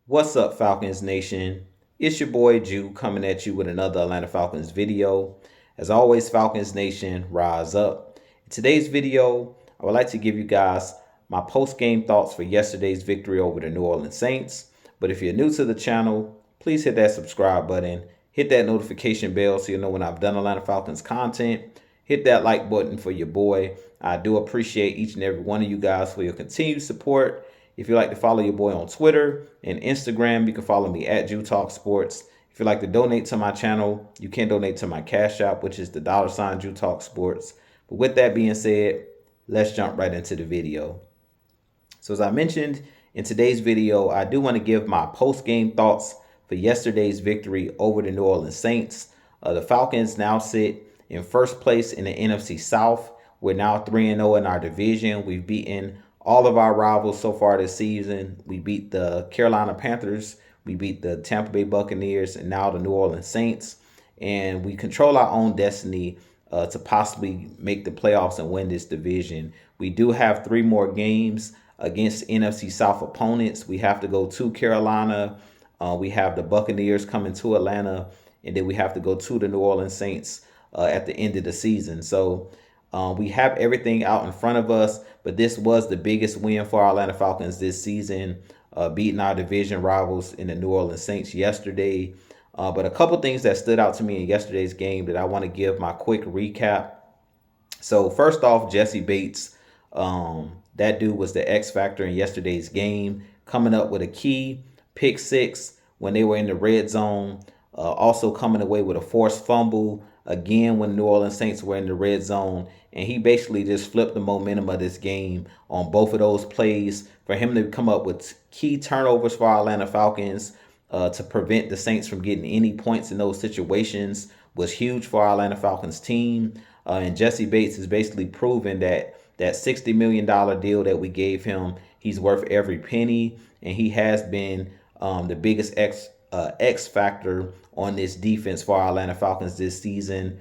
What's up, Falcons Nation? It's your boy Jew coming at you with another Atlanta Falcons video. As always, Falcons Nation, rise up. In today's video, I would like to give you guys my post-game thoughts for yesterday's victory over the New Orleans Saints. But if you're new to the channel, please hit that subscribe button, hit that notification bell so you know when I've done Atlanta Falcons content. Hit that like button for your boy. I do appreciate each and every one of you guys for your continued support. If you'd like to follow your boy on Twitter and Instagram, you can follow me at Jew Talk Sports. If you'd like to donate to my channel, you can donate to my Cash App, which is the $ Jew Talk Sports. But with that being said, let's jump right into the video. So as I mentioned in today's video, I do want to give my post-game thoughts for yesterday's victory over the New Orleans Saints. The Falcons now sit in first place in the NFC South. We're now 3-0 in our division. We've beaten all of our rivals so far this season. We beat the Carolina Panthers, we beat the Tampa Bay Buccaneers, and now the New Orleans Saints. And we control our own destiny to possibly make the playoffs and win this division. We do have 3 more games against NFC South opponents. We have to go to Carolina. We have the Buccaneers coming to Atlanta, and then we have to go to the New Orleans Saints at the end of the season. So we have everything out in front of us, but this was the biggest win for our Atlanta Falcons this season, beating our division rivals in the New Orleans Saints yesterday. But a couple things that stood out to me in yesterday's game that I want to give my quick recap. So first off, Jesse Bates, that dude was the X factor in yesterday's game, coming up with a key pick 6 when they were in the red zone. Also coming away with a forced fumble again when New Orleans Saints were in the red zone. And he basically just flipped the momentum of this game on both of those plays. For him to come up with key turnovers for our Atlanta Falcons to prevent the Saints from getting any points in those situations was huge for our Atlanta Falcons team. And Jesse Bates has basically proven that that $60 million deal that we gave him, he's worth every penny. And he has been the biggest X factor on this defense for our Atlanta Falcons this season.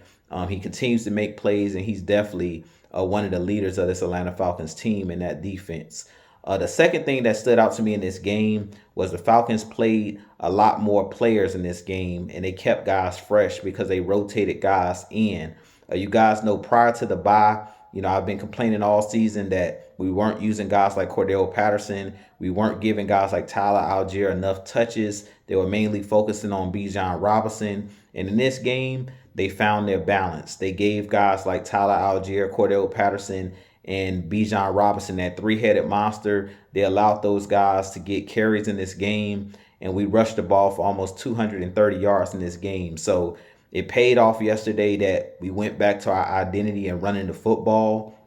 He continues to make plays, and he's definitely one of the leaders of this Atlanta Falcons team in that defense. The second thing that stood out to me in this game was the Falcons played a lot more players in this game, and they kept guys fresh because they rotated guys in. You guys know prior to the bye, I've been complaining all season that we weren't using guys like Cordell Patterson. We weren't giving guys like Tyler Algier enough touches. They were mainly focusing on Bijan Robinson. And in this game, they found their balance. They gave guys like Tyler Algier, Cordell Patterson, and Bijan Robinson that 3-headed monster. They allowed those guys to get carries in this game, and we rushed the ball for almost 230 yards in this game. So it paid off yesterday that we went back to our identity and running the football.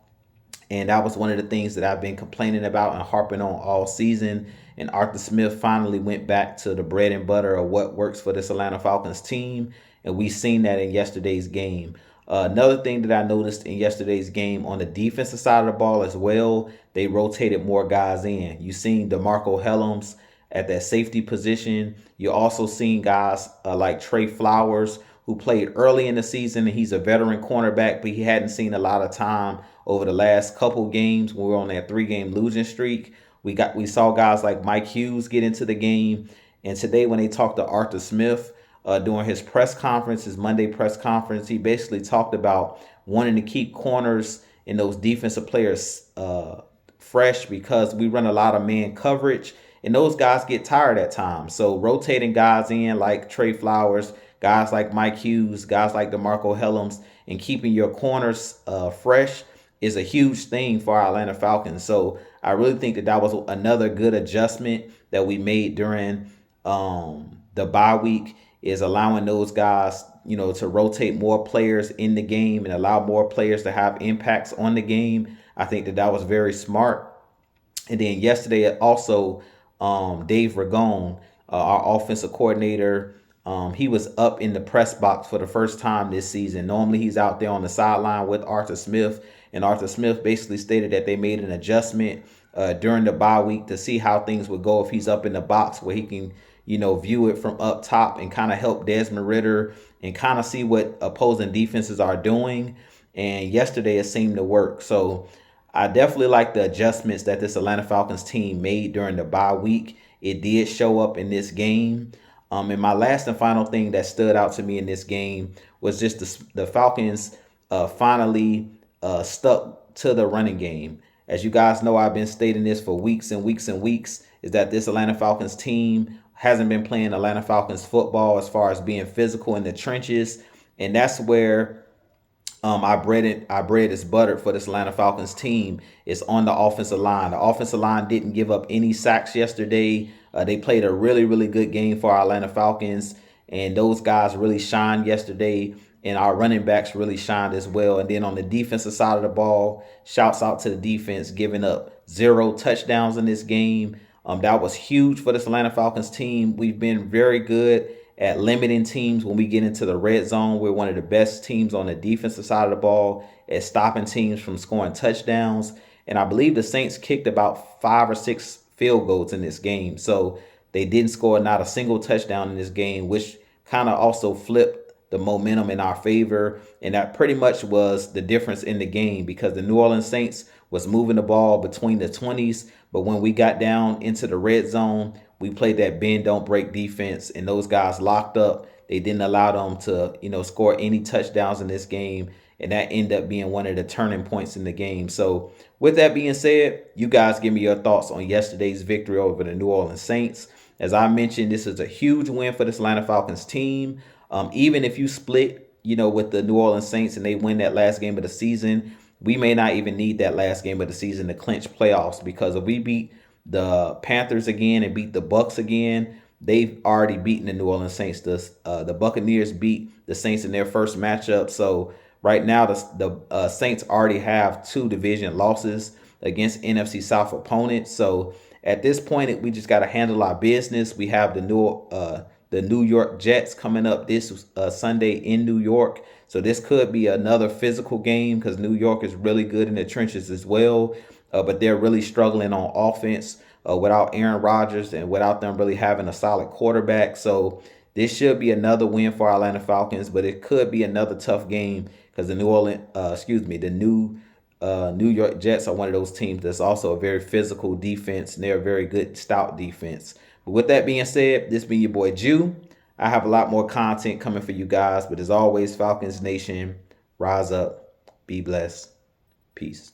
And that was one of the things that I've been complaining about and harping on all season. And Arthur Smith finally went back to the bread and butter of what works for this Atlanta Falcons team. And we've seen that in yesterday's game. Another thing that I noticed in yesterday's game on the defensive side of the ball as well, they rotated more guys in. You seen DeMarco Hellams at that safety position. You also seen guys like Trey Flowers, who played early in the season, and he's a veteran cornerback, but he hadn't seen a lot of time over the last couple games when we were on that 3-game losing streak. We saw guys like Mike Hughes get into the game, and today when they talked to Arthur Smith during his press conference, his Monday press conference, he basically talked about wanting to keep corners and those defensive players fresh because we run a lot of man coverage, and those guys get tired at times. So rotating guys in like Trey Flowers, guys like Mike Hughes, guys like DeMarco Hellams, and keeping your corners fresh is a huge thing for our Atlanta Falcons. So I really think that was another good adjustment that we made during the bye week, is allowing those guys, to rotate more players in the game and allow more players to have impacts on the game. I think that was very smart. And then yesterday also, Dave Ragone, our offensive coordinator, he was up in the press box for the first time this season. Normally he's out there on the sideline with Arthur Smith, and Arthur Smith basically stated that they made an adjustment during the bye week to see how things would go if he's up in the box, where he can, view it from up top and kind of help Desmond Ridder and kind of see what opposing defenses are doing. And yesterday it seemed to work. So I definitely like the adjustments that this Atlanta Falcons team made during the bye week. it did show up in this game. And my last and final thing that stood out to me in this game was just the Falcons finally stuck to the running game. As you guys know, I've been stating this for weeks and weeks and weeks, is that this Atlanta Falcons team hasn't been playing Atlanta Falcons football as far as being physical in the trenches. And that's where I bread is buttered for this Atlanta Falcons team. It's on the offensive line. The offensive line didn't give up any sacks yesterday. They played a really, really good game for our Atlanta Falcons, and those guys really shined yesterday, and our running backs really shined as well. And then on the defensive side of the ball, shouts out to the defense, giving up 0 touchdowns in this game. That was huge for this Atlanta Falcons team. We've been very good at limiting teams when we get into the red zone. We're one of the best teams on the defensive side of the ball at stopping teams from scoring touchdowns. And I believe the Saints kicked about 5 or 6 field goals in this game. So they didn't score not a single touchdown in this game, which kind of also flipped the momentum in our favor. And that pretty much was the difference in the game, because the New Orleans Saints was moving the ball between the 20s. But when we got down into the red zone, we played that bend, don't break defense, and those guys locked up. They didn't allow them to, score any touchdowns in this game. And that ended up being one of the turning points in the game. So with that being said, you guys give me your thoughts on yesterday's victory over the New Orleans Saints. As I mentioned, this is a huge win for this Atlanta Falcons team. Even if you split, with the New Orleans Saints and they win that last game of the season, we may not even need that last game of the season to clinch playoffs, because if we beat the Panthers again and beat the Bucks again, they've already beaten the New Orleans Saints. The Buccaneers beat the Saints in their first matchup. So right now, the Saints already have 2 division losses against NFC South opponents. So at this point, we just got to handle our business. We have the New York Jets coming up this Sunday in New York. So this could be another physical game, because New York is really good in the trenches as well. But they're really struggling on offense without Aaron Rodgers and without them really having a solid quarterback. So this should be another win for our Atlanta Falcons, but it could be another tough game, because the New York Jets are one of those teams that's also a very physical defense, and they're a very good, stout defense. But with that being said, this being your boy Jew, I have a lot more content coming for you guys. But as always, Falcons Nation, rise up, be blessed, peace.